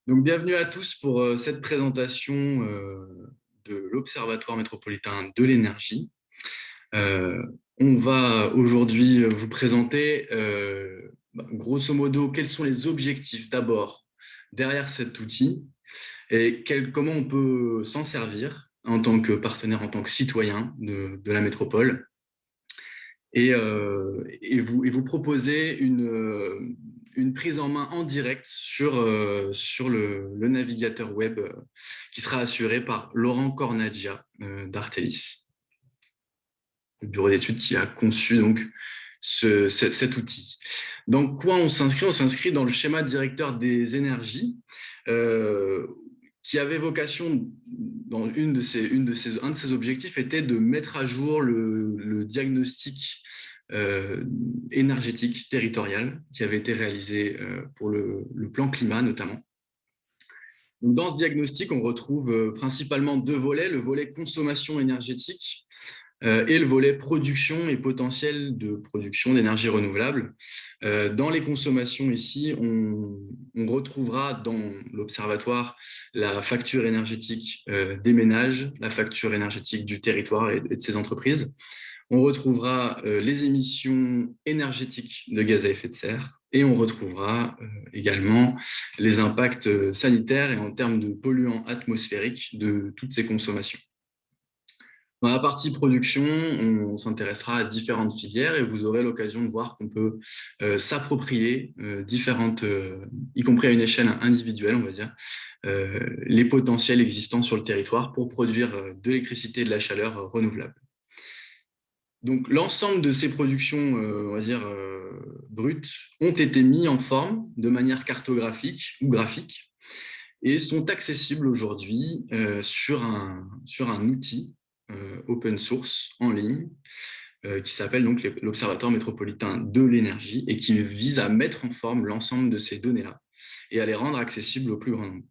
Donc, bienvenue à tous pour cette présentation de l'Observatoire métropolitain de l'énergie. Euh, on va aujourd'hui vous présenter, grosso modo, quels sont les objectifs d'abord derrière cet outil et comment on peut s'en servir en tant que partenaire, en tant que citoyen de la métropole. Et vous proposer une prise en main en direct sur le navigateur web qui sera assuré par Laurent Cornaggia d'Artelis, le bureau d'études qui a conçu donc cet outil. Dans quoi on s'inscrit? On s'inscrit dans le schéma directeur des énergies, euh, qui avait vocation, dans un de ses objectifs était de mettre à jour le diagnostic énergétique territorial qui avait été réalisé pour le plan climat notamment. Donc, dans ce diagnostic, on retrouve principalement deux volets, le volet consommation énergétique et le volet production et potentiel de production d'énergie renouvelable. Dans les consommations ici, on retrouvera dans l'observatoire la facture énergétique des ménages, la facture énergétique du territoire et de ses entreprises. On retrouvera les émissions énergétiques de gaz à effet de serre et on retrouvera également les impacts sanitaires et en termes de polluants atmosphériques de toutes ces consommations. Dans la partie production, on s'intéressera à différentes filières et vous aurez l'occasion de voir qu'on peut s'approprier différentes, y compris à une échelle individuelle, on va dire, les potentiels existants sur le territoire pour produire de l'électricité et de la chaleur renouvelables. Donc, l'ensemble de ces productions, on va dire, brutes, ont été mis en forme de manière cartographique ou graphique et sont accessibles aujourd'hui sur un outil open source en ligne qui s'appelle donc l'Observatoire métropolitain de l'énergie et qui vise à mettre en forme l'ensemble de ces données-là et à les rendre accessibles au plus grand nombre.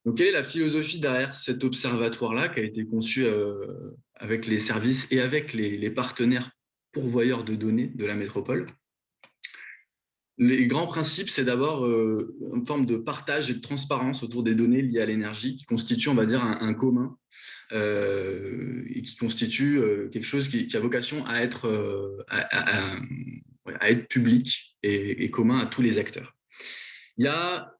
Donc, quelle est la philosophie derrière cet observatoire-là qui a été conçu avec les services et avec les partenaires pourvoyeurs de données de la métropole? Les grands principes, c'est d'abord une forme de partage et de transparence autour des données liées à l'énergie qui constitue, on va dire, un commun et qui constitue quelque chose qui a vocation à être, à être public et commun à tous les acteurs. Il y a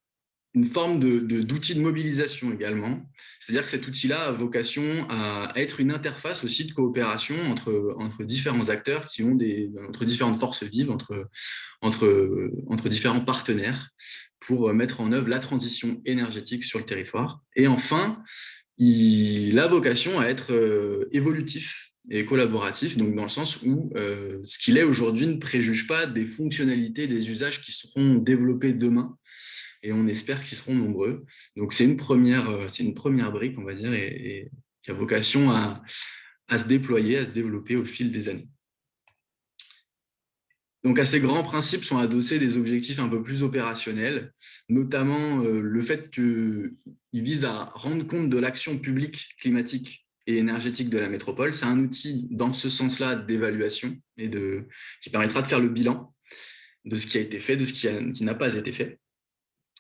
une forme d'outil de mobilisation également. C'est-à-dire que cet outil-là a vocation à être une interface aussi de coopération entre différents acteurs qui ont entre différentes forces vives, entre différents partenaires pour mettre en œuvre la transition énergétique sur le territoire. Et enfin, il a vocation à être évolutif et collaboratif, donc dans le sens où ce qu'il est aujourd'hui ne préjuge pas des fonctionnalités, des usages qui seront développés demain, et on espère qu'ils seront nombreux. Donc, c'est une première brique, on va dire, et qui a vocation à se déployer, à se développer au fil des années. Donc, à ces grands principes sont adossés des objectifs un peu plus opérationnels, notamment le fait qu'ils visent à rendre compte de l'action publique climatique et énergétique de la métropole. C'est un outil, dans ce sens-là, d'évaluation et qui permettra de faire le bilan de ce qui a été fait, de ce qui n'a pas été fait.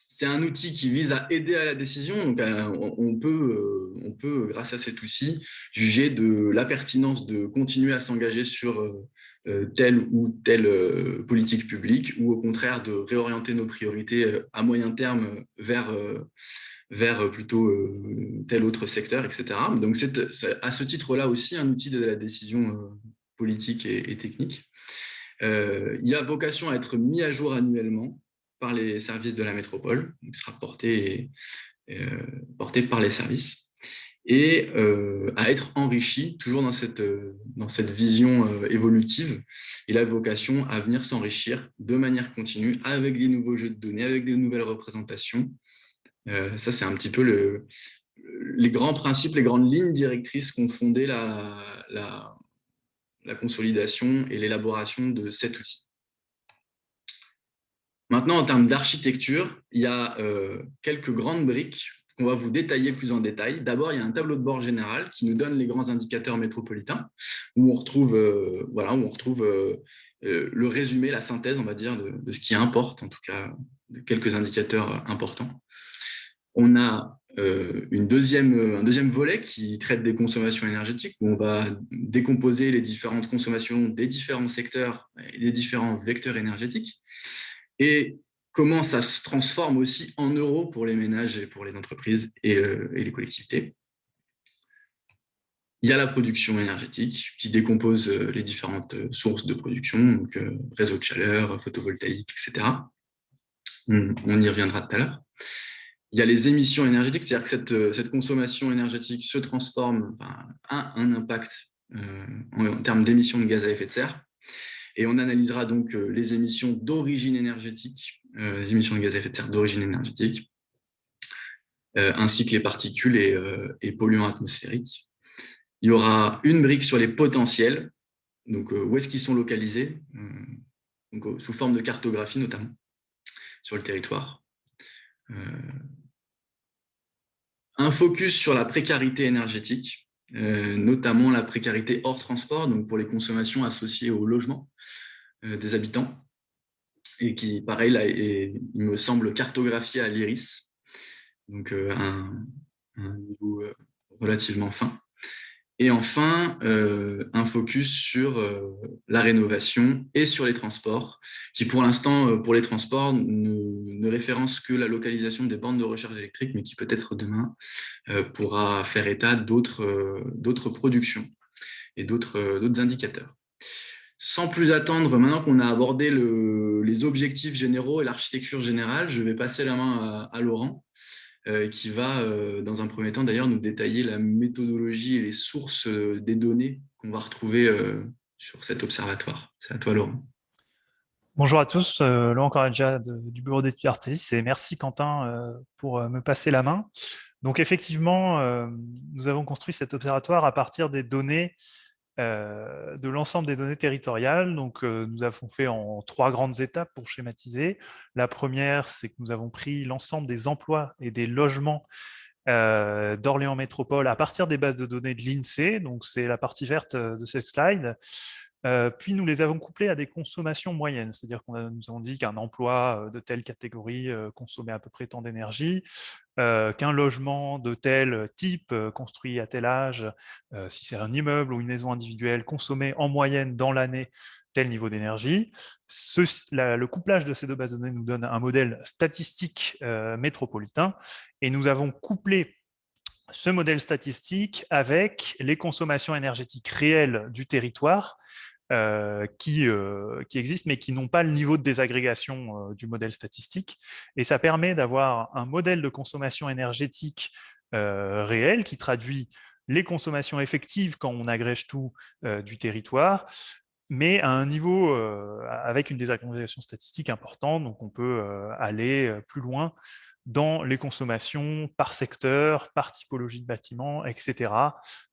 C'est un outil qui vise à aider à la décision. Donc, on peut, grâce à cet outil, juger de la pertinence de continuer à s'engager sur telle ou telle politique publique ou au contraire de réorienter nos priorités à moyen terme vers plutôt tel autre secteur, etc. Donc, c'est à ce titre-là aussi un outil de la décision politique et technique. Il a vocation à être mis à jour annuellement par les services de la métropole, qui sera porté par les services, et à être enrichi, toujours dans cette vision évolutive. Il a vocation à venir s'enrichir de manière continue avec des nouveaux jeux de données, avec des nouvelles représentations. Ça, c'est un petit peu les grands principes, les grandes lignes directrices qu'ont fondé la consolidation et l'élaboration de cet outil. Maintenant, en termes d'architecture, il y a quelques grandes briques qu'on va vous détailler plus en détail. D'abord, il y a un tableau de bord général qui nous donne les grands indicateurs métropolitains, où on retrouve, le résumé, la synthèse, on va dire, de ce qui importe, en tout cas, quelques indicateurs importants. On a un deuxième volet qui traite des consommations énergétiques, où on va décomposer les différentes consommations des différents secteurs et des différents vecteurs énergétiques, et comment ça se transforme aussi en euros pour les ménages et pour les entreprises et les collectivités. Il y a la production énergétique qui décompose les différentes sources de production, donc réseau de chaleur, photovoltaïque, etc. On y reviendra tout à l'heure. Il y a les émissions énergétiques, c'est-à-dire que cette consommation énergétique se transforme, a un impact en termes d'émissions de gaz à effet de serre. Et on analysera donc les émissions d'origine énergétique, les émissions de gaz à effet de serre d'origine énergétique, ainsi que les particules et polluants atmosphériques. Il y aura une brique sur les potentiels, donc où est-ce qu'ils sont localisés, donc, sous forme de cartographie notamment, sur le territoire. Un focus sur la précarité énergétique, notamment la précarité hors transport, donc pour les consommations associées au logement des habitants, et qui, pareil, là, il me semble cartographié à l'IRIS, donc un niveau relativement fin. Et enfin, un focus sur la rénovation et sur les transports, qui pour l'instant, pour les transports, ne référence que la localisation des bornes de recharge électrique, mais qui peut-être demain pourra faire état d'autres productions et d'autres indicateurs. Sans plus attendre, maintenant qu'on a abordé les objectifs généraux et l'architecture générale, je vais passer la main à Laurent, qui va, dans un premier temps d'ailleurs, nous détailler la méthodologie et les sources des données qu'on va retrouver sur cet observatoire. C'est à toi, Laurent. Bonjour à tous, Laurent Correggia du bureau d'études Artélis, et merci Quentin pour me passer la main. Donc effectivement, nous avons construit cet observatoire à partir des données, de l'ensemble des données territoriales. Donc nous avons fait en 3 grandes étapes pour schématiser. La première, c'est que nous avons pris l'ensemble des emplois et des logements d'Orléans Métropole à partir des bases de données de l'INSEE, donc c'est la partie verte de cette slide. Puis nous les avons couplés à des consommations moyennes, c'est-à-dire qu'on nous avons dit qu'un emploi de telle catégorie consommait à peu près tant d'énergie, qu'un logement de tel type, construit à tel âge, si c'est un immeuble ou une maison individuelle, consommait en moyenne dans l'année tel niveau d'énergie. Le couplage de ces 2 bases de données nous donne un modèle statistique métropolitain, et nous avons couplé ce modèle statistique avec les consommations énergétiques réelles du territoire, qui existent, mais qui n'ont pas le niveau de désagrégation du modèle statistique. Et ça permet d'avoir un modèle de consommation énergétique réel qui traduit les consommations effectives quand on agrège tout du territoire, mais à un niveau avec une désagrégation statistique importante. Donc on peut aller plus loin dans les consommations par secteur, par typologie de bâtiment, etc.,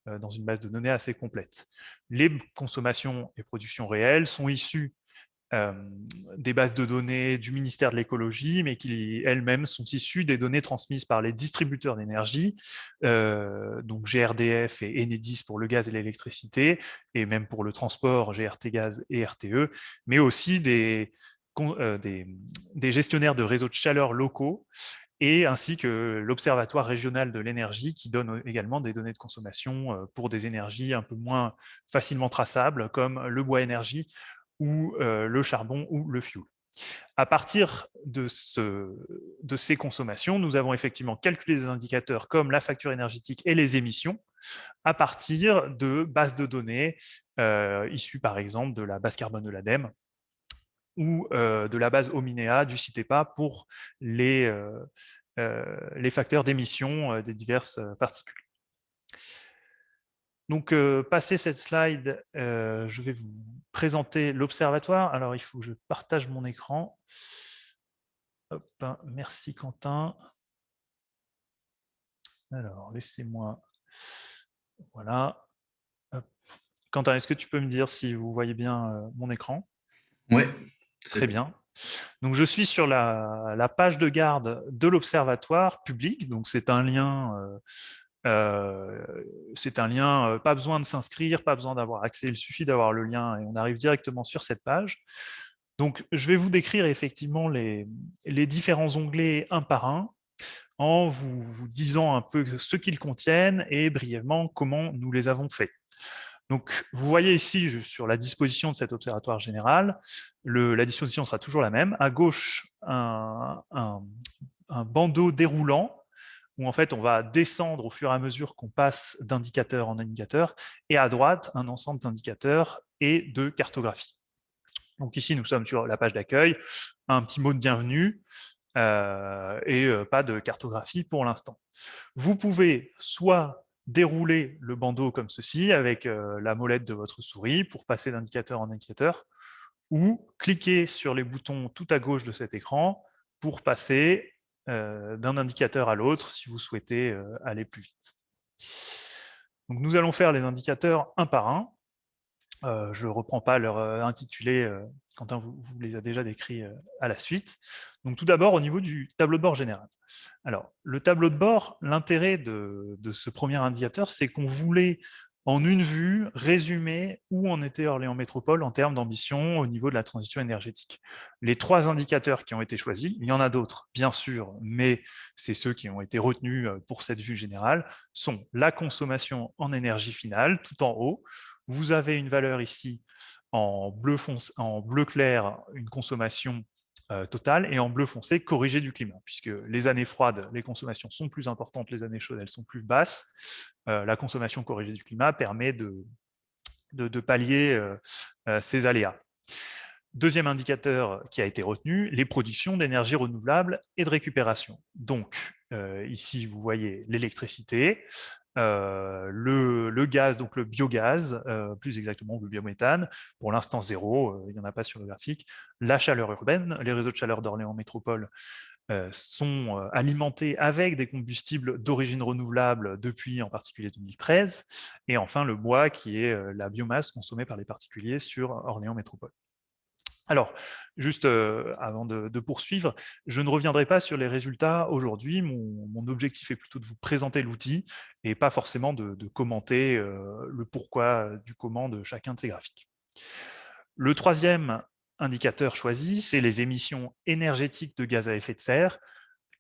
dans une base de données assez complète. Les consommations et productions réelles sont issues des bases de données du ministère de l'écologie, mais qui elles-mêmes sont issues des données transmises par les distributeurs d'énergie, donc GRDF et Enedis pour le gaz et l'électricité, et même pour le transport, GRT Gaz et RTE, mais aussi des gestionnaires de réseaux de chaleur locaux, et ainsi que l'Observatoire régional de l'énergie qui donne également des données de consommation pour des énergies un peu moins facilement traçables, comme le bois énergie ou le charbon ou le fioul. À partir de ces consommations, nous avons effectivement calculé des indicateurs comme la facture énergétique et les émissions à partir de bases de données issues par exemple de la base carbone de l'ADEME ou de la base Ominea du CITEPA pour les facteurs d'émission des diverses particules. Donc, passé cette slide, je vais vous présenter l'observatoire. Alors, il faut que je partage mon écran. Hop, merci Quentin. Alors, laissez-moi... Voilà. Hop. Quentin, est-ce que tu peux me dire si vous voyez bien mon écran? Ouais. Très bien. Donc, je suis sur la page de garde de l'observatoire public. Donc, c'est un lien... pas besoin de s'inscrire, pas besoin d'avoir accès, il suffit d'avoir le lien et on arrive directement sur cette page. Donc, je vais vous décrire effectivement les différents onglets un par un, en vous disant un peu ce qu'ils contiennent et brièvement comment nous les avons faits. Donc, vous voyez ici, sur la disposition de cet observatoire général, la disposition sera toujours la même. À gauche, un bandeau déroulant, où en fait on va descendre au fur et à mesure qu'on passe d'indicateur en indicateur, et à droite, un ensemble d'indicateurs et de cartographie. Donc ici, nous sommes sur la page d'accueil, un petit mot de bienvenue, et pas de cartographie pour l'instant. Vous pouvez soit dérouler le bandeau comme ceci, avec la molette de votre souris, pour passer d'indicateur en indicateur, ou cliquer sur les boutons tout à gauche de cet écran pour passer d'un indicateur à l'autre si vous souhaitez aller plus vite. Donc nous allons faire les indicateurs un par un. Je ne reprends pas leur intitulé, Quentin vous les a déjà décrits à la suite. Donc tout d'abord au niveau du tableau de bord général. Alors le tableau de bord, l'intérêt de ce premier indicateur, c'est qu'on voulait en une vue résumer où en était Orléans Métropole en termes d'ambition au niveau de la transition énergétique. Les 3 indicateurs qui ont été choisis, il y en a d'autres bien sûr, mais c'est ceux qui ont été retenus pour cette vue générale, sont la consommation en énergie finale tout en haut. Vous avez une valeur ici en bleu clair, une consommation totale, et en bleu foncé, corrigée du climat, puisque les années froides, les consommations sont plus importantes, les années chaudes, elles sont plus basses. La consommation corrigée du climat permet de pallier ces aléas. Deuxième indicateur qui a été retenu, les productions d'énergie renouvelable et de récupération. Donc, ici, vous voyez l'électricité, le gaz, donc le biogaz, plus exactement le biométhane, pour l'instant zéro, il n'y en a pas sur le graphique. La chaleur urbaine, les réseaux de chaleur d'Orléans Métropole sont alimentés avec des combustibles d'origine renouvelable depuis en particulier 2013. Et enfin le bois, qui est la biomasse consommée par les particuliers sur Orléans Métropole. Alors, juste avant de poursuivre, je ne reviendrai pas sur les résultats aujourd'hui. Mon objectif est plutôt de vous présenter l'outil et pas forcément de commenter le pourquoi du comment de chacun de ces graphiques. Le troisième indicateur choisi, c'est les émissions énergétiques de gaz à effet de serre.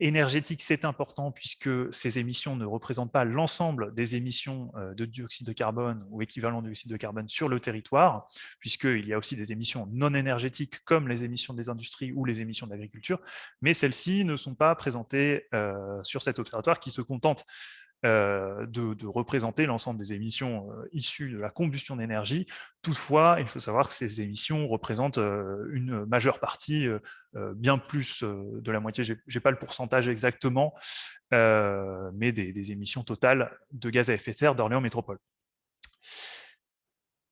Énergétique, c'est important puisque ces émissions ne représentent pas l'ensemble des émissions de dioxyde de carbone ou équivalent de dioxyde de carbone sur le territoire, puisqu'il y a aussi des émissions non énergétiques comme les émissions des industries ou les émissions de l'agriculture, mais celles-ci ne sont pas présentées sur cet observatoire qui se contente de représenter l'ensemble des émissions issues de la combustion d'énergie. Toutefois, il faut savoir que ces émissions représentent une majeure partie, bien plus de la moitié, je n'ai pas le pourcentage exactement, mais des émissions totales de gaz à effet de serre d'Orléans Métropole.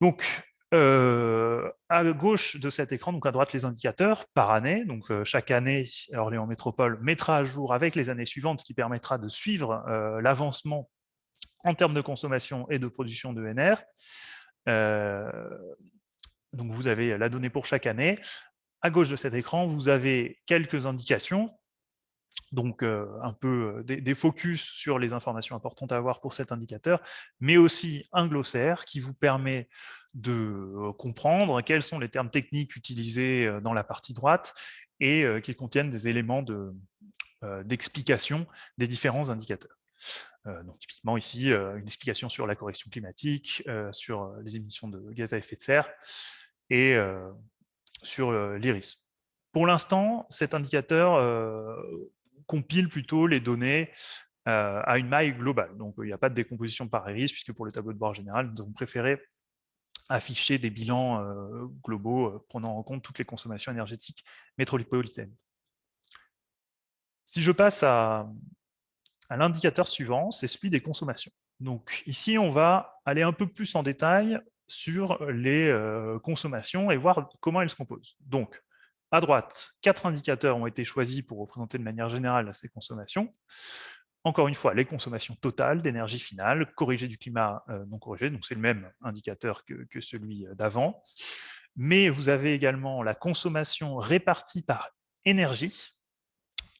Donc, à gauche de cet écran, donc à droite les indicateurs par année. Donc chaque année, Orléans Métropole mettra à jour avec les années suivantes, ce qui permettra de suivre l'avancement en termes de consommation et de production d'ENR. Donc vous avez la donnée pour chaque année. À gauche de cet écran, vous avez quelques indications, donc un peu des focus sur les informations importantes à avoir pour cet indicateur, mais aussi un glossaire qui vous permet de comprendre quels sont les termes techniques utilisés dans la partie droite et qui contiennent des éléments d'explication des différents indicateurs. Donc typiquement ici, une explication sur la correction climatique, sur les émissions de gaz à effet de serre et sur l'IRIS. Pour l'instant, cet indicateur compile plutôt les données à une maille globale. Donc il n'y a pas de décomposition par IRIS, puisque pour le tableau de bord général, nous avons préféré afficher des bilans globaux prenant en compte toutes les consommations énergétiques métropolitaines. Si je passe à l'indicateur suivant, c'est celui des consommations. Donc ici, on va aller un peu plus en détail sur les consommations et voir comment elles se composent. Donc, à droite, 4 indicateurs ont été choisis pour représenter de manière générale ces consommations. Encore une fois, les consommations totales d'énergie finale, corrigées du climat non corrigé, donc c'est le même indicateur que celui d'avant. Mais vous avez également la consommation répartie par énergie.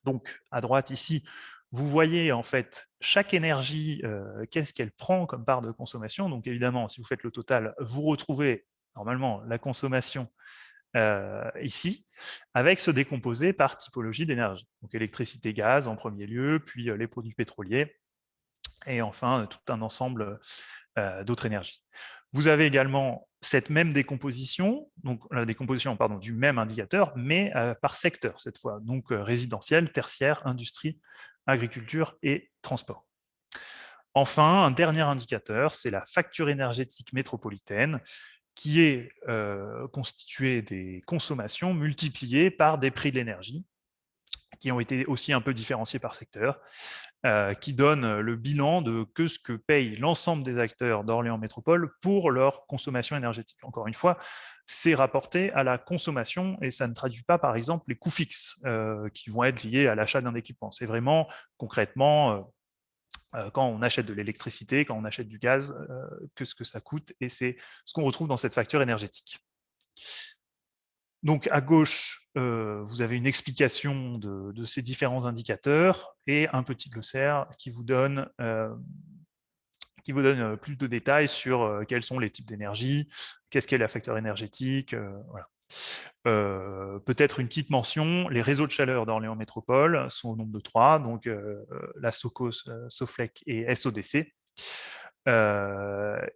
Donc, à droite ici, vous voyez en fait chaque énergie, qu'est-ce qu'elle prend comme part de consommation. Donc évidemment, si vous faites le total, vous retrouvez normalement la consommation ici, avec ce décomposé par typologie d'énergie. Donc électricité, gaz en premier lieu, puis les produits pétroliers, et enfin tout un ensemble d'autres énergies. Vous avez également cette même décomposition, donc la décomposition pardon, du même indicateur, mais par secteur cette fois, donc résidentiel, tertiaire, industrie, agriculture et transport. Enfin, un dernier indicateur, c'est la facture énergétique métropolitaine, qui est constituée des consommations multipliées par des prix de l'énergie, qui ont été aussi un peu différenciés par secteur, qui donne le bilan de ce que payent l'ensemble des acteurs d'Orléans Métropole pour leur consommation énergétique. Encore une fois, c'est rapporté à la consommation et ça ne traduit pas, par exemple, les coûts fixes qui vont être liés à l'achat d'un équipement. C'est vraiment concrètement quand on achète de l'électricité, quand on achète du gaz, que ce que ça coûte, et c'est ce qu'on retrouve dans cette facture énergétique. Donc à gauche, vous avez une explication de ces différents indicateurs et un petit glossaire qui vous donne plus de détails sur quels sont les types d'énergie, qu'est-ce qu'est la facteur énergétique, voilà. Peut-être une petite mention, les réseaux de chaleur d'Orléans Métropole sont au nombre de 3, donc la SOCOS, SOFLEC et SODC,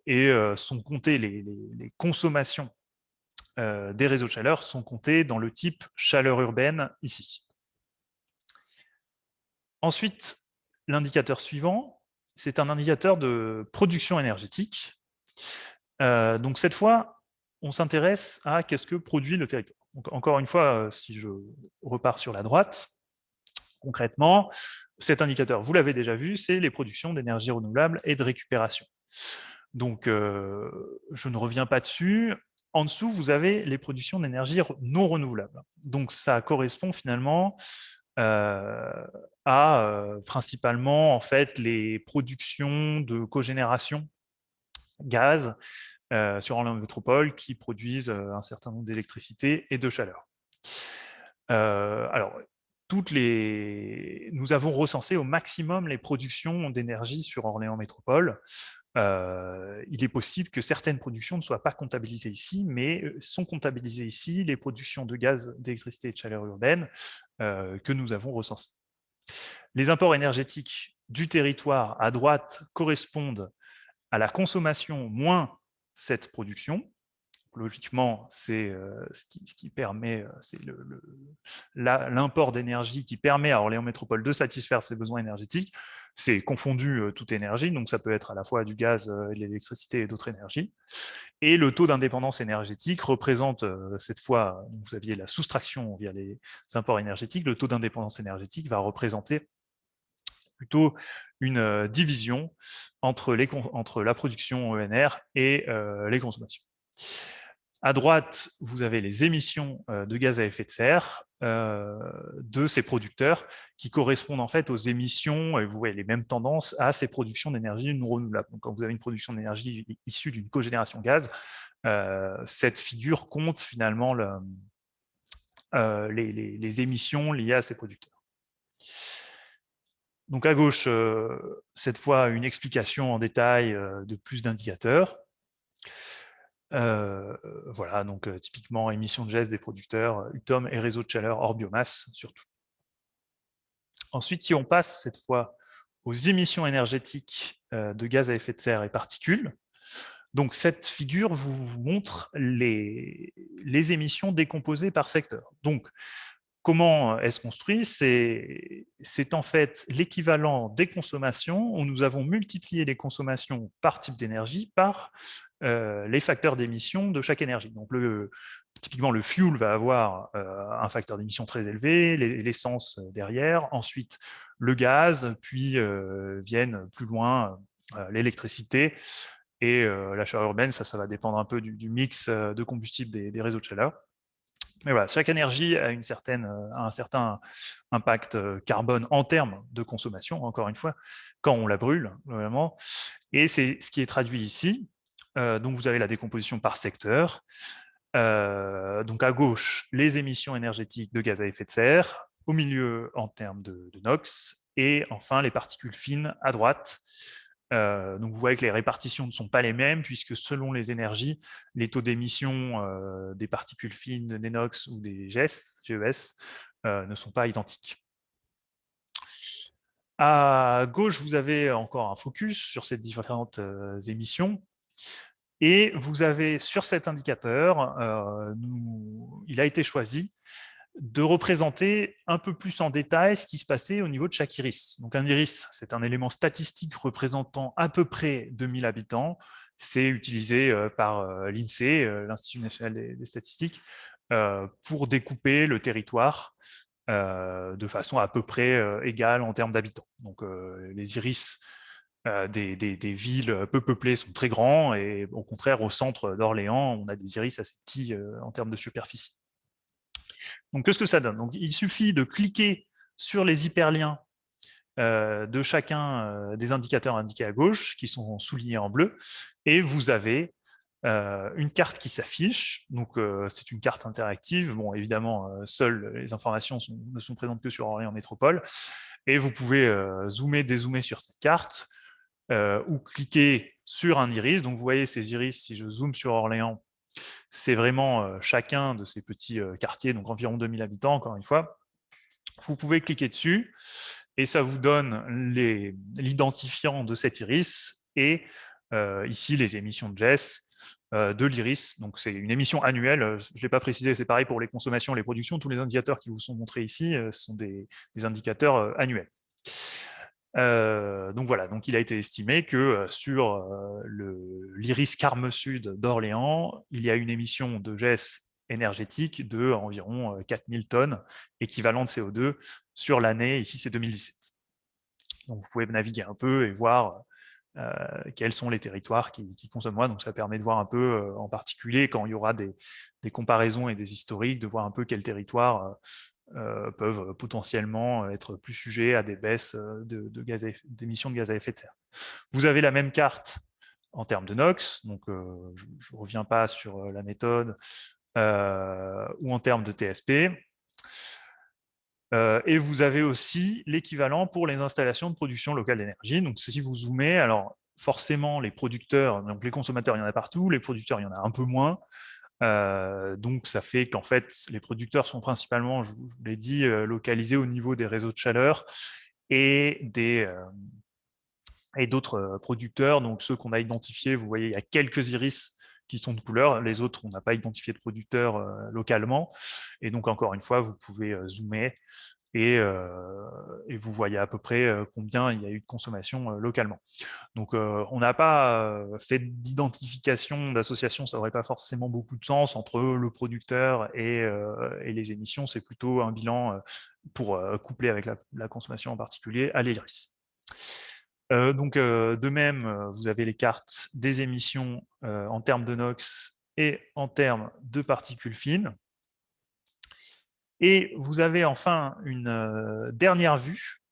et sont comptées les consommations des réseaux de chaleur sont comptées dans le type chaleur urbaine ici. Ensuite, l'indicateur suivant, c'est un indicateur de production énergétique. Donc cette fois, on s'intéresse à qu'est-ce que produit le territoire. Donc, encore une fois, si je repars sur la droite, concrètement, cet indicateur, vous l'avez déjà vu, c'est les productions d'énergie renouvelable et de récupération. Donc, je ne reviens pas dessus. En dessous, vous avez les productions d'énergie non renouvelable. Donc, ça correspond finalement à principalement en fait les productions de cogénération gaz sur Orléans Métropole qui produisent un certain nombre d'électricité et de chaleur. Alors, nous avons recensé au maximum les productions d'énergie sur Orléans Métropole. Il est possible que certaines productions ne soient pas comptabilisées ici, mais sont comptabilisées ici les productions de gaz, d'électricité et de chaleur urbaine que nous avons recensées. Les apports énergétiques du territoire à droite correspondent à la consommation moins cette production. Logiquement, c'est ce qui permet, c'est l'import d'énergie qui permet à Orléans Métropole de satisfaire ses besoins énergétiques. C'est confondu toute énergie, donc ça peut être à la fois du gaz, de l'électricité et d'autres énergies. Et le taux d'indépendance énergétique représente, cette fois, vous aviez la soustraction via les imports énergétiques, le taux d'indépendance énergétique va représenter plutôt une division entre la production ENR et les consommations. À droite, vous avez les émissions de gaz à effet de serre de ces producteurs qui correspondent en fait aux émissions, et vous voyez les mêmes tendances, à ces productions d'énergie non renouvelable. Donc quand vous avez une production d'énergie issue d'une cogénération gaz, cette figure compte finalement les émissions liées à ces producteurs. Donc à gauche, cette fois, une explication en détail de plus d'indicateurs. Voilà, donc typiquement émissions de gaz des producteurs, UTOM et réseau de chaleur hors biomasse surtout. Ensuite, si on passe cette fois aux émissions énergétiques de gaz à effet de serre et particules, donc cette figure vous montre les émissions décomposées par secteur. Donc, comment est-ce construit? C'est en fait l'équivalent des consommations où nous avons multiplié les consommations par type d'énergie par les facteurs d'émission de chaque énergie. Donc, typiquement, le fuel va avoir un facteur d'émission très élevé, l'essence derrière, ensuite le gaz, puis viennent plus loin l'électricité et la chaleur urbaine, ça va dépendre un peu du mix de combustible des réseaux de chaleur. Mais voilà, chaque énergie a un certain impact carbone en termes de consommation, encore une fois, quand on la brûle, vraiment. Et c'est ce qui est traduit ici. Donc, vous avez la décomposition par secteur. Donc, à gauche, les émissions énergétiques de gaz à effet de serre. Au milieu, en termes de NOx. Et enfin, les particules fines à droite. Donc, vous voyez que les répartitions ne sont pas les mêmes, puisque selon les énergies, les taux d'émission des particules fines, des NOx ou des GES ne sont pas identiques. À gauche, vous avez encore un focus sur ces différentes émissions. Et vous avez sur cet indicateur, il a été choisi de représenter un peu plus en détail ce qui se passait au niveau de chaque iris. Donc un iris, c'est un élément statistique représentant à peu près 2000 habitants. C'est utilisé par l'INSEE, l'Institut national des statistiques, pour découper le territoire de façon à peu près égale en termes d'habitants. Donc les iris des villes peu peuplées sont très grands, et au contraire, au centre d'Orléans, on a des iris assez petits en termes de superficie. Donc, qu'est-ce que ça donne? Donc, il suffit de cliquer sur les hyperliens de chacun des indicateurs indiqués à gauche, qui sont soulignés en bleu, et vous avez une carte qui s'affiche. Donc, c'est une carte interactive. Bon, évidemment, seules les informations ne sont présentes que sur Orléans Métropole, et vous pouvez zoomer, dézoomer sur cette carte, ou cliquer sur un iris. Donc, vous voyez ces iris, si je zoome sur Orléans, c'est vraiment chacun de ces petits quartiers, donc environ 2000 habitants, encore une fois. Vous pouvez cliquer dessus, et ça vous donne l'identifiant de cet iris, et ici, les émissions de GES de l'iris. Donc, c'est une émission annuelle. Je ne l'ai pas précisé, c'est pareil pour les consommations, les productions. Tous les indicateurs qui vous sont montrés ici sont des indicateurs annuels. Donc voilà, donc il a été estimé que sur l'iris Carme Sud d'Orléans, il y a une émission de GES énergétique de environ 4000 tonnes équivalent de CO2 sur l'année, ici c'est 2017. Donc vous pouvez naviguer un peu et voir quels sont les territoires qui consomment moins. Donc ça permet de voir un peu, en particulier quand il y aura des comparaisons et des historiques, de voir un peu quel territoire peuvent potentiellement être plus sujets à des baisses d'émissions de gaz à effet de serre. Vous avez la même carte en termes de NOx, donc je ne reviens pas sur la méthode, ou en termes de TSP. Et vous avez aussi l'équivalent pour les installations de production locale d'énergie. Donc si vous zoomez, alors forcément les producteurs, donc les consommateurs, il y en a partout, les producteurs, il y en a un peu moins. Donc ça fait qu'en fait, les producteurs sont principalement, je vous l'ai dit, localisés au niveau des réseaux de chaleur et d'autres producteurs. Donc ceux qu'on a identifiés, vous voyez, il y a quelques iris qui sont de couleur, les autres, on n'a pas identifié de producteurs localement. Et donc encore une fois, vous pouvez zoomer et vous voyez à peu près combien il y a eu de consommation localement. Donc, on n'a pas fait d'identification d'association, ça n'aurait pas forcément beaucoup de sens entre le producteur et les émissions. C'est plutôt un bilan pour coupler avec la consommation en particulier à l'iris. Donc, de même, vous avez les cartes des émissions en termes de NOx et en termes de particules fines. Et vous avez enfin une dernière vue,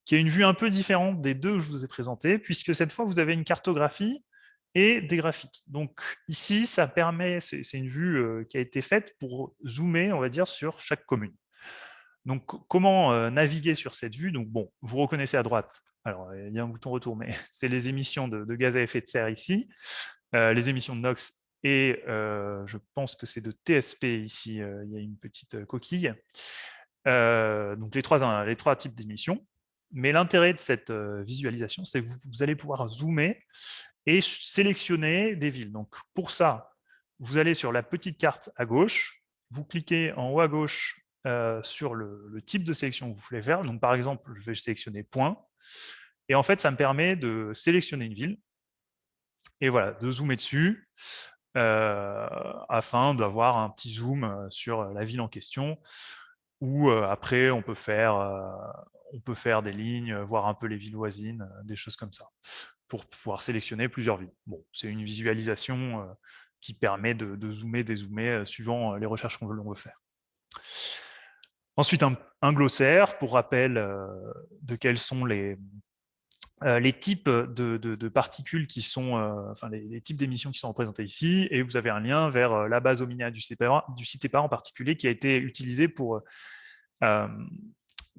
qui est une vue un peu différente des deux que je vous ai présentées, puisque cette fois, vous avez une cartographie et des graphiques. Donc ici, ça permet, c'est une vue qui a été faite pour zoomer, on va dire, sur chaque commune. Donc comment naviguer sur cette vue? Donc bon, vous reconnaissez à droite, alors il y a un bouton retour, mais c'est les émissions de gaz à effet de serre ici, les émissions de NOx, et je pense que c'est de TSP ici, il y a une petite coquille. Donc les trois types d'émissions. Mais l'intérêt de cette visualisation, c'est que vous allez pouvoir zoomer et sélectionner des villes. Donc pour ça, vous allez sur la petite carte à gauche, vous cliquez en haut à gauche sur le type de sélection que vous voulez faire. Donc par exemple, je vais sélectionner point. Et en fait, ça me permet de sélectionner une ville et voilà, de zoomer dessus afin d'avoir un petit zoom sur la ville en question. Ou après, on peut faire des lignes, voir un peu les villes voisines, des choses comme ça, pour pouvoir sélectionner plusieurs villes. Bon, c'est une visualisation qui permet de zoomer, dézoomer, suivant les recherches qu'on veut faire. Ensuite, un glossaire pour rappel de quels sont les types de particules qui sont, enfin les types d'émissions qui sont représentés ici, et vous avez un lien vers la base Omnia du CITEPA en particulier, qui a été utilisé pour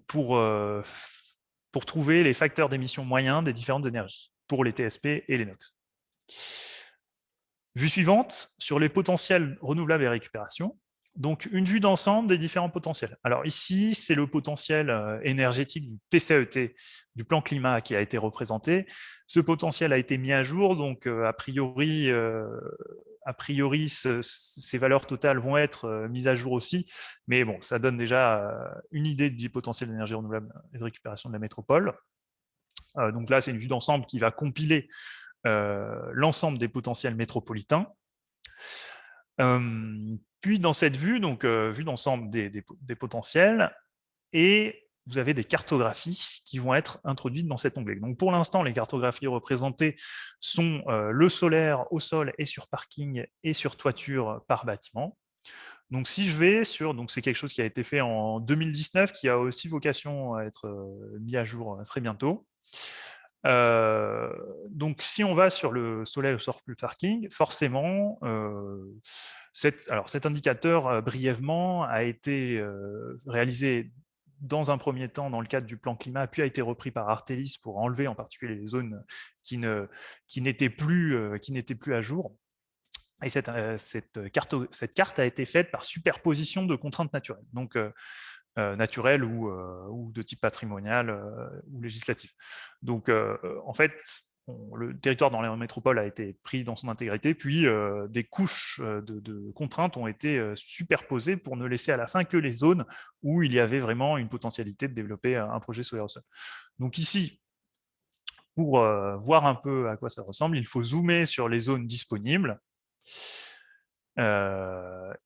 pour trouver les facteurs d'émission moyens des différentes énergies. pour les TSP et les NOx. Vue suivante, sur les potentiels renouvelables et récupération. Donc, une vue d'ensemble des différents potentiels. Alors ici, c'est le potentiel énergétique du PCAET, du plan climat qui a été représenté. Ce potentiel a été mis à jour, donc a priori, ces valeurs totales vont être mises à jour aussi. Mais bon, ça donne déjà une idée du potentiel d'énergie renouvelable et de récupération de la métropole. Donc là, c'est une vue d'ensemble qui va compiler l'ensemble des potentiels métropolitains. Puis dans cette vue, donc vue d'ensemble des potentiels, et vous avez des cartographies qui vont être introduites dans cet onglet. Donc pour l'instant, les cartographies représentées sont le solaire au sol et sur parking et sur toiture par bâtiment. Donc si je vais sur, donc c'est quelque chose qui a été fait en 2019, qui a aussi vocation à être mis à jour très bientôt. Donc, si on va sur le soleil au sort plus parking, forcément, cet indicateur, brièvement, a été réalisé dans un premier temps dans le cadre du plan climat, puis a été repris par Artelis pour enlever en particulier les zones qui n'étaient plus à jour. Et cette carte a été faite par superposition de contraintes naturelles. Donc, naturel ou de type patrimonial ou législatif. Donc, en fait, le territoire dans les métropoles a été pris dans son intégrité, puis des couches de contraintes ont été superposées pour ne laisser à la fin que les zones où il y avait vraiment une potentialité de développer un projet solaire au sol. Donc ici, pour voir un peu à quoi ça ressemble, il faut zoomer sur les zones disponibles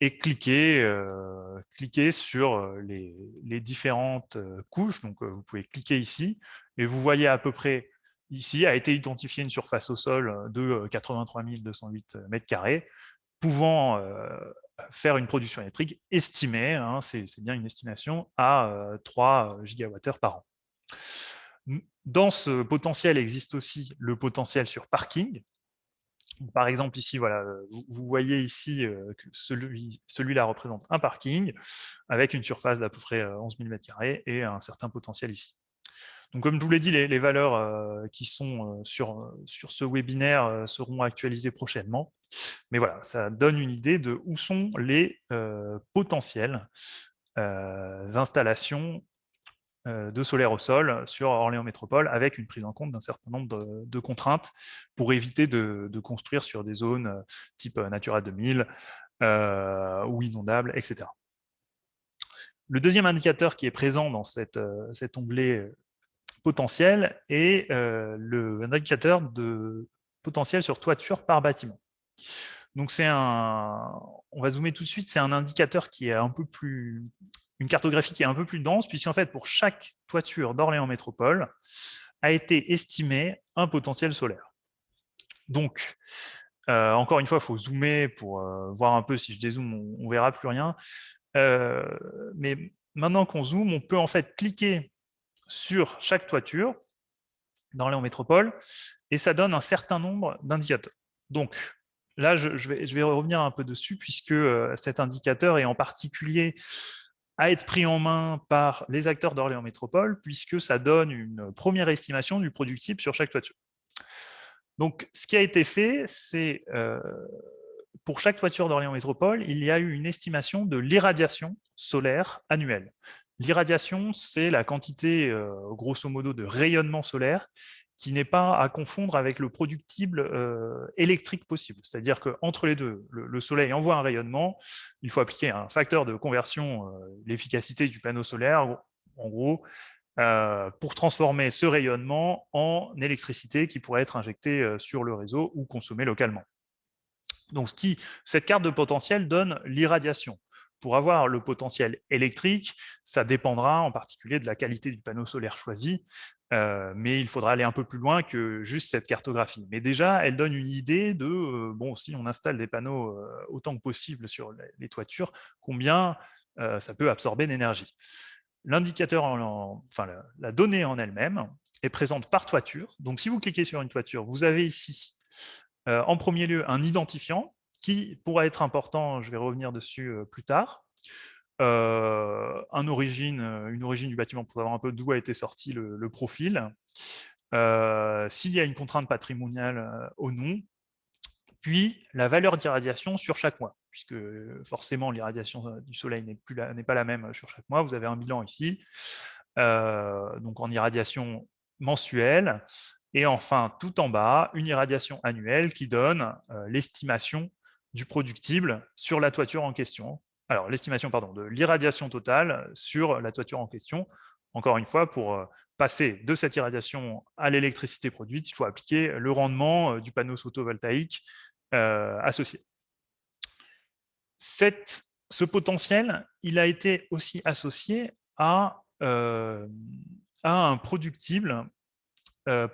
et cliquer sur les différentes couches. Donc, vous pouvez cliquer ici et vous voyez à peu près ici a été identifiée une surface au sol de 83 208 m², pouvant faire une production électrique estimée, hein, c'est bien une estimation, à 3 gigawattheures par an. Dans ce potentiel existe aussi le potentiel sur parking. Par exemple, ici, voilà, vous voyez ici que celui-là représente un parking avec une surface d'à peu près 11 000 m² et un certain potentiel ici. Donc, comme je vous l'ai dit, les valeurs qui sont sur ce webinaire seront actualisées prochainement. Mais voilà, ça donne une idée de où sont les potentielles installations de solaire au sol sur Orléans Métropole, avec une prise en compte d'un certain nombre de contraintes pour éviter de construire sur des zones type Natura 2000 ou inondables, etc. Le deuxième indicateur qui est présent dans cet onglet potentiel est l'indicateur de potentiel sur toiture par bâtiment. Donc on va zoomer tout de suite, c'est un indicateur qui est un peu plus, une cartographie qui est un peu plus dense, puisqu'en fait, pour chaque toiture d'Orléans Métropole, a été estimé un potentiel solaire. Donc, encore une fois, il faut zoomer pour voir un peu, si je dézoome, on ne verra plus rien. Mais maintenant qu'on zoome, on peut en fait cliquer sur chaque toiture d'Orléans Métropole, et ça donne un certain nombre d'indicateurs. Donc, là, je vais revenir un peu dessus, puisque cet indicateur est en particulier à être pris en main par les acteurs d'Orléans Métropole, puisque ça donne une première estimation du productible sur chaque toiture. Donc, ce qui a été fait, c'est pour chaque toiture d'Orléans Métropole, il y a eu une estimation de l'irradiation solaire annuelle. L'irradiation, c'est la quantité, grosso modo, de rayonnement solaire qui n'est pas à confondre avec le productible électrique possible. C'est-à-dire qu'entre les deux, le soleil envoie un rayonnement, il faut appliquer un facteur de conversion, l'efficacité du panneau solaire, en gros, pour transformer ce rayonnement en électricité qui pourrait être injectée sur le réseau ou consommée localement. Donc, cette carte de potentiel donne l'irradiation. Pour avoir le potentiel électrique, ça dépendra en particulier de la qualité du panneau solaire choisi, mais il faudra aller un peu plus loin que juste cette cartographie. Mais déjà, elle donne une idée de, bon, si on installe des panneaux autant que possible sur les toitures, combien ça peut absorber d'énergie. L'indicateur, enfin la donnée en elle-même, est présente par toiture. Donc, si vous cliquez sur une toiture, vous avez ici, en premier lieu, un identifiant qui pourra être important, je vais revenir dessus plus tard, une origine du bâtiment pour savoir un peu d'où a été sorti le profil, s'il y a une contrainte patrimoniale ou non, puis la valeur d'irradiation sur chaque mois, puisque forcément l'irradiation du soleil n'est pas la même sur chaque mois. Vous avez un bilan ici, donc en irradiation mensuelle, et enfin tout en bas, une irradiation annuelle qui donne l'estimation du productible sur la toiture en question. Alors l'estimation, pardon, de l'irradiation totale sur la toiture en question. Encore une fois, pour passer de cette irradiation à l'électricité produite, il faut appliquer le rendement du panneau photovoltaïque associé. Ce potentiel, il a été aussi associé à un productible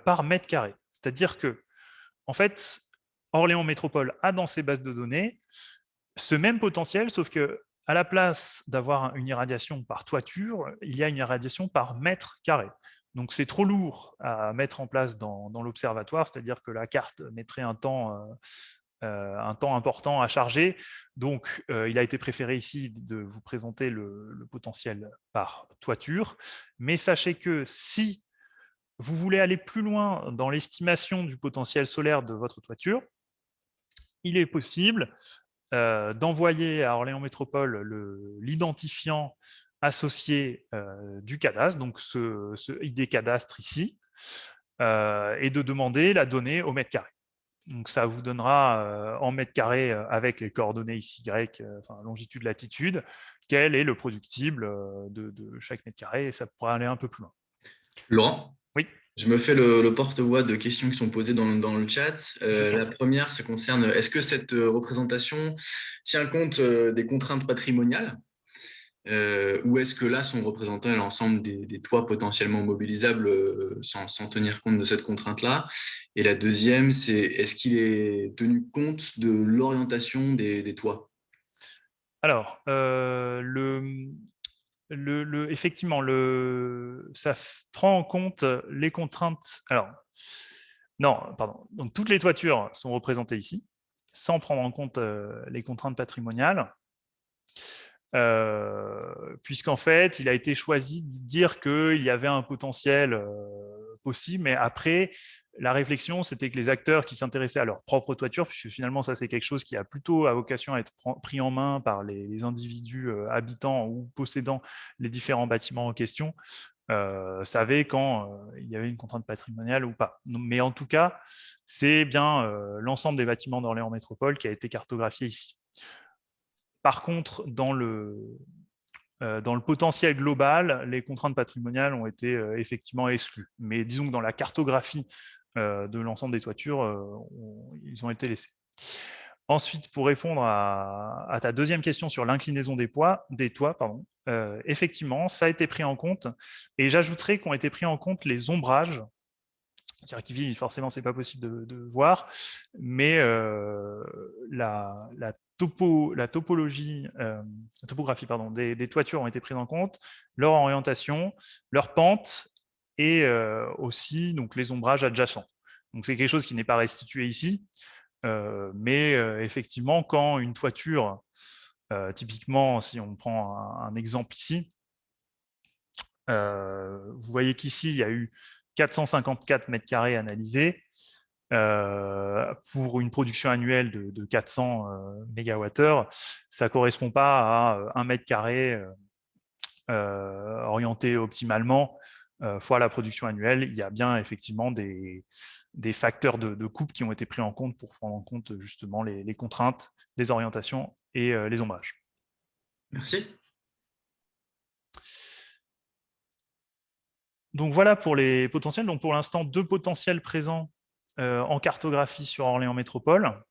par mètre carré. C'est-à-dire que, en fait, Orléans Métropole a dans ses bases de données ce même potentiel, sauf que à la place d'avoir une irradiation par toiture, il y a une irradiation par mètre carré. Donc c'est trop lourd à mettre en place dans l'observatoire, c'est-à-dire que la carte mettrait un temps important à charger. Donc, il a été préféré ici de vous présenter le potentiel par toiture. Mais sachez que si vous voulez aller plus loin dans l'estimation du potentiel solaire de votre toiture, il est possible d'envoyer à Orléans Métropole l'identifiant associé du cadastre, donc ce ID cadastre ici, et de demander la donnée au mètre carré. Donc ça vous donnera en mètres carrés avec les coordonnées ici, enfin, longitude, latitude, quel est le productible de chaque mètre carré, et ça pourra aller un peu plus loin. Laurent, oui. Je me fais le porte-voix de questions qui sont posées dans le chat. La première, ça concerne, est-ce que cette représentation tient compte des contraintes patrimoniales ou est-ce que là sont représentés l'ensemble des toits potentiellement mobilisables sans tenir compte de cette contrainte-là? Et la deuxième, c'est est-ce qu'il est tenu compte de l'orientation des toits? Alors, effectivement, ça prend en compte les contraintes. Alors, non, pardon. Donc, toutes les toitures sont représentées ici, sans prendre en compte les contraintes patrimoniales. Puisqu'en fait, il a été choisi de dire qu'il y avait un potentiel possible, mais après, la réflexion, c'était que les acteurs qui s'intéressaient à leur propre toiture, puisque finalement, ça, c'est quelque chose qui a plutôt à vocation à être pris en main par les individus habitants ou possédant les différents bâtiments en question, savaient quand il y avait une contrainte patrimoniale ou pas. Mais en tout cas, c'est bien l'ensemble des bâtiments d'Orléans Métropole qui a été cartographié ici. Par contre, dans le potentiel global, les contraintes patrimoniales ont été effectivement exclues. Mais disons que dans la cartographie de l'ensemble des toitures, ils ont été laissés. Ensuite, pour répondre à ta deuxième question sur l'inclinaison des toits, effectivement, ça a été pris en compte. Et j'ajouterais qu'ont été pris en compte les ombrages. C'est-à-dire qu'il vit, forcément, c'est pas possible de voir, mais la topographie des toitures ont été prises en compte, leur orientation, leur pente et aussi donc, les ombrages adjacents. Donc c'est quelque chose qui n'est pas restitué ici, mais effectivement, quand une toiture, typiquement, si on prend un exemple ici, vous voyez qu'ici, il y a eu 454 mètres carrés analysés pour une production annuelle de 400 mégawattheures. Ça ne correspond pas à 1 mètre carré orienté optimalement fois la production annuelle. Il y a bien effectivement des facteurs de coupe qui ont été pris en compte pour prendre en compte justement les contraintes, les orientations et les ombrages. Merci. Donc voilà pour les potentiels. Donc pour l'instant, 2 potentiels présents en cartographie sur Orléans Métropole.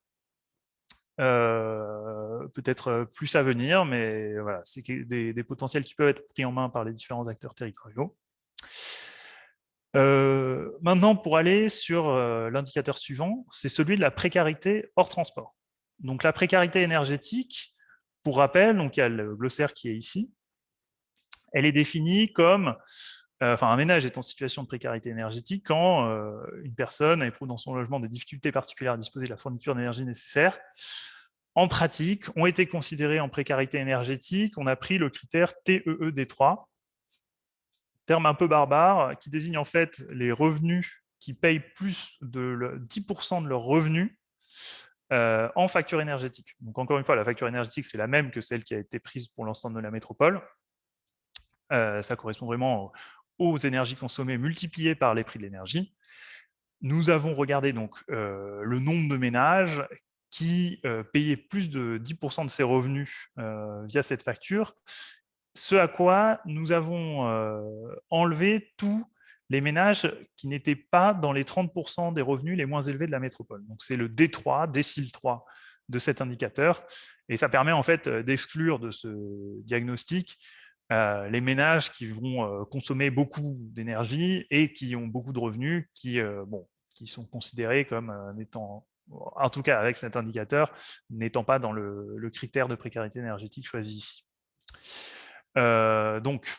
Peut-être plus à venir, mais voilà, c'est des potentiels qui peuvent être pris en main par les différents acteurs territoriaux. Maintenant, pour aller sur l'indicateur suivant, c'est celui de la précarité hors transport. Donc la précarité énergétique, pour rappel, donc il y a le glossaire qui est ici, elle est définie comme un ménage est en situation de précarité énergétique quand une personne éprouve dans son logement des difficultés particulières à disposer de la fourniture d'énergie nécessaire. En pratique, ont été considérés en précarité énergétique, on a pris le critère TEED3, terme un peu barbare, qui désigne en fait les revenus qui payent plus de 10% de leurs revenus en facture énergétique. Donc, encore une fois, la facture énergétique, c'est la même que celle qui a été prise pour l'ensemble de la métropole. Ça correspond vraiment aux énergies consommées multipliées par les prix de l'énergie. Nous avons regardé donc le nombre de ménages qui payaient plus de 10% de ses revenus via cette facture, ce à quoi nous avons enlevé tous les ménages qui n'étaient pas dans les 30% des revenus les moins élevés de la métropole. Donc c'est le D3, décile 3 de cet indicateur, et ça permet en fait d'exclure de ce diagnostic les ménages qui vont consommer beaucoup d'énergie et qui ont beaucoup de revenus, qui sont considérés comme n'étant, en tout cas avec cet indicateur, n'étant pas dans le critère de précarité énergétique choisi ici. Donc,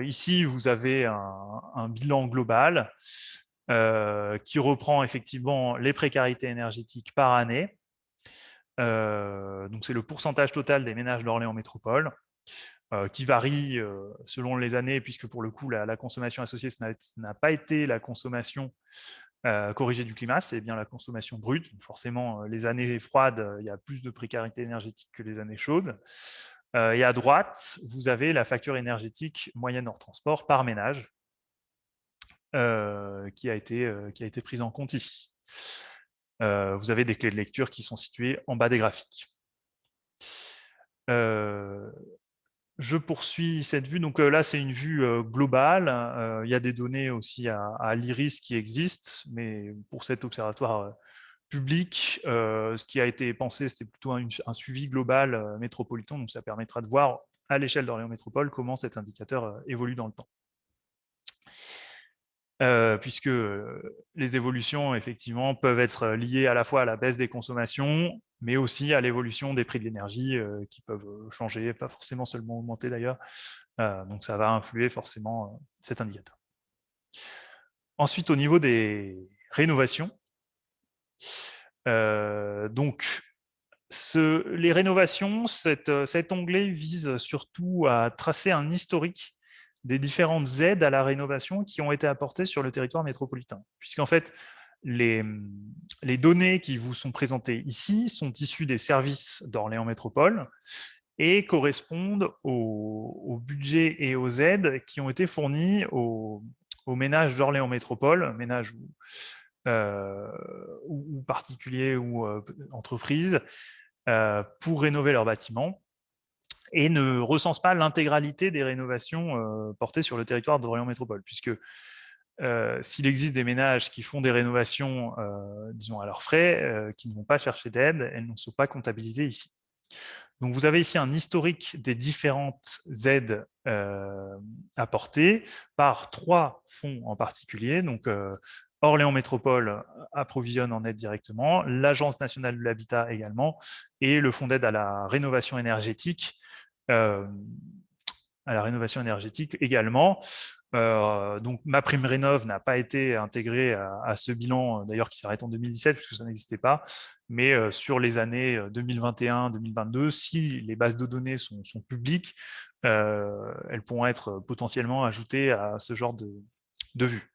ici, vous avez un bilan global qui reprend effectivement les précarités énergétiques par année. Donc, c'est le pourcentage total des ménages d'Orléans Métropole, qui varie selon les années, puisque pour le coup, la consommation associée, ce n'a pas été la consommation corrigée du climat, c'est bien la consommation brute. Donc forcément, les années froides, il y a plus de précarité énergétique que les années chaudes. Et à droite, vous avez la facture énergétique moyenne hors transport par ménage, qui a été prise en compte ici. Vous avez des clés de lecture qui sont situées en bas des graphiques. Je poursuis cette vue. Donc là, c'est une vue globale. Il y a des données aussi à l'IRIS qui existent, mais pour cet observatoire public, ce qui a été pensé, c'était plutôt un suivi global métropolitain. Donc ça permettra de voir à l'échelle d'Orléans Métropole comment cet indicateur évolue dans le temps. Puisque les évolutions, effectivement, peuvent être liées à la fois à la baisse des consommations, mais aussi à l'évolution des prix de l'énergie qui peuvent changer, pas forcément seulement augmenter d'ailleurs. Donc ça va influer forcément cet indicateur. Ensuite, au niveau des rénovations, donc les rénovations, cet onglet vise surtout à tracer un historique des différentes aides à la rénovation qui ont été apportées sur le territoire métropolitain. Puisqu'en fait, les données qui vous sont présentées ici sont issues des services d'Orléans Métropole et correspondent au budget et aux aides qui ont été fournis aux ménages d'Orléans Métropole, ménages ou particuliers ou entreprises, pour rénover leurs bâtiments, et ne recense pas l'intégralité des rénovations portées sur le territoire d'Orléans Métropole, puisque s'il existe des ménages qui font des rénovations, disons à leurs frais, qui ne vont pas chercher d'aide, elles ne sont pas comptabilisées ici. Donc vous avez ici un historique des différentes aides apportées par 3 fonds en particulier. Donc Orléans Métropole approvisionne en aide directement, l'Agence nationale de l'habitat également, et le fonds d'aide à la rénovation énergétique également. Donc MaPrimeRénov' n'a pas été intégré à ce bilan, d'ailleurs qui s'arrête en 2017 puisque ça n'existait pas, mais sur les années 2021-2022, si les bases de données sont publiques, elles pourront être potentiellement ajoutées à ce genre de vue.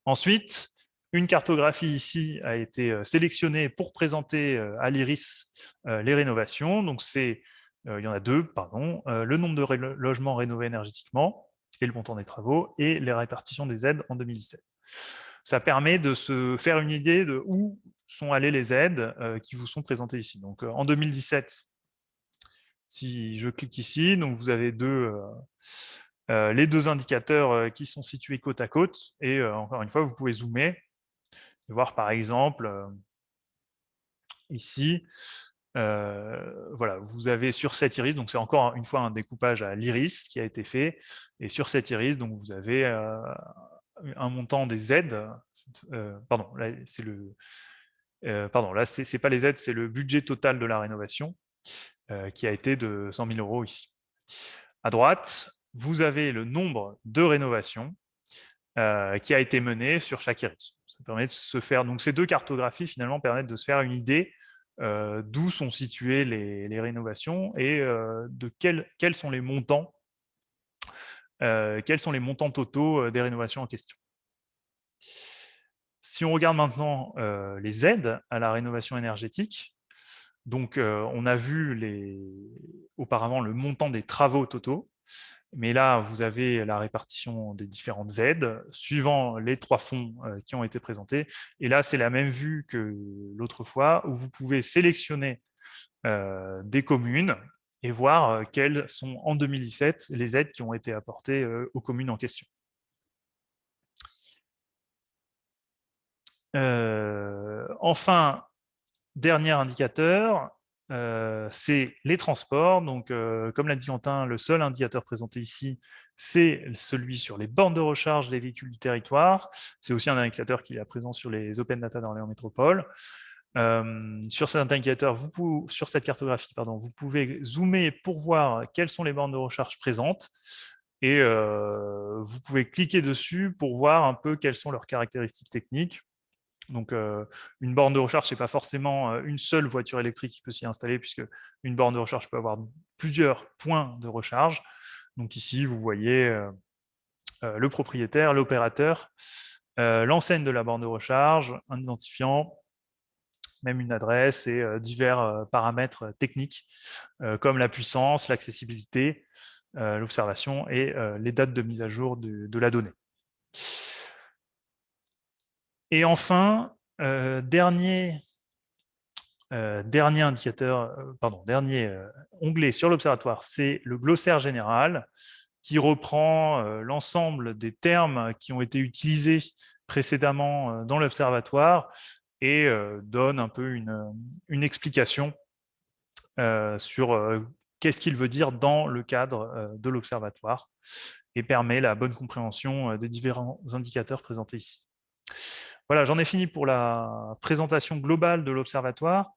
Ensuite, une cartographie ici a été sélectionnée pour présenter à l'IRIS les rénovations. Donc il y en a 2, pardon, le nombre de logements rénovés énergétiquement et le montant des travaux, et les répartitions des aides en 2017. Ça permet de se faire une idée de où sont allées les aides qui vous sont présentées ici. Donc en 2017, si je clique ici, donc vous avez les 2 indicateurs qui sont situés côte à côte, et encore une fois, vous pouvez zoomer et voir par exemple ici, voilà, vous avez sur cet iris, donc c'est encore une fois un découpage à l'iris qui a été fait, et sur cet iris, donc vous avez un montant des aides, pardon, là c'est pardon, là c'est pas les aides, c'est le budget total de la rénovation qui a été de 100 000 € ici. À droite, vous avez le nombre de rénovations qui a été mené sur chaque iris. Ça permet de se faire, donc ces 2 cartographies finalement permettent de se faire une idée d'où sont situées les rénovations et de quels sont les montants totaux des rénovations en question. Si on regarde maintenant les aides à la rénovation énergétique, donc on a vu auparavant le montant des travaux totaux, mais là, vous avez la répartition des différentes aides suivant les 3 fonds qui ont été présentés. Et là, c'est la même vue que l'autre fois, où vous pouvez sélectionner des communes et voir quelles sont en 2017 les aides qui ont été apportées aux communes en question. Enfin, dernier indicateur, c'est les transports. Donc, comme l'a dit Quentin, le seul indicateur présenté ici, c'est celui sur les bornes de recharge des véhicules du territoire. C'est aussi un indicateur qui est présent sur les open data d'Orléans Métropole. Sur cet indicateur, sur cette cartographie, pardon, vous pouvez zoomer pour voir quelles sont les bornes de recharge présentes. Et vous pouvez cliquer dessus pour voir un peu quelles sont leurs caractéristiques techniques. Donc, une borne de recharge, ce n'est pas forcément une seule voiture électrique qui peut s'y installer, puisque une borne de recharge peut avoir plusieurs points de recharge. Donc ici, vous voyez le propriétaire, l'opérateur, l'enseigne de la borne de recharge, un identifiant, même une adresse et divers paramètres techniques, comme la puissance, l'accessibilité, l'observation et les dates de mise à jour de la donnée. Et enfin, dernier indicateur, dernier onglet sur l'observatoire, c'est le glossaire général qui reprend l'ensemble des termes qui ont été utilisés précédemment dans l'observatoire et donne un peu une explication sur qu'est-ce qu'il veut dire dans le cadre de l'observatoire et permet la bonne compréhension des différents indicateurs présentés ici. Voilà, j'en ai fini pour la présentation globale de l'Observatoire.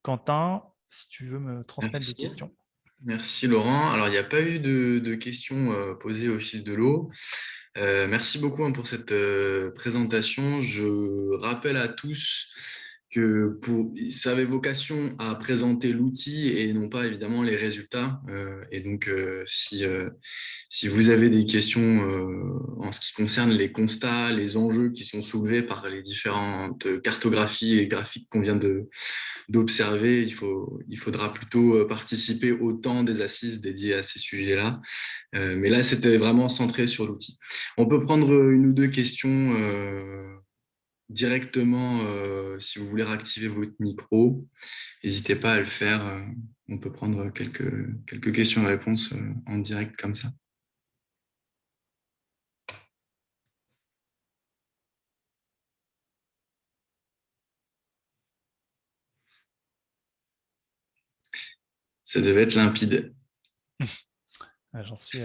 Quentin, si tu veux me transmettre des questions. Merci Laurent. Alors, il n'y a pas eu de questions posées au fil de l'eau. Merci beaucoup pour cette présentation. Je rappelle à tous que ça avait vocation à présenter l'outil et non pas évidemment les résultats. Et donc, si vous avez des questions en ce qui concerne les constats, les enjeux qui sont soulevés par les différentes cartographies et graphiques qu'on vient d'observer, il faudra plutôt participer au temps des assises dédiées à ces sujets-là. Mais là, c'était vraiment centré sur l'outil. On peut prendre une ou deux questions directement si vous voulez réactiver votre micro. N'hésitez pas à le faire. On peut prendre quelques questions et réponses en direct comme ça. Ça devait être limpide. J'en suis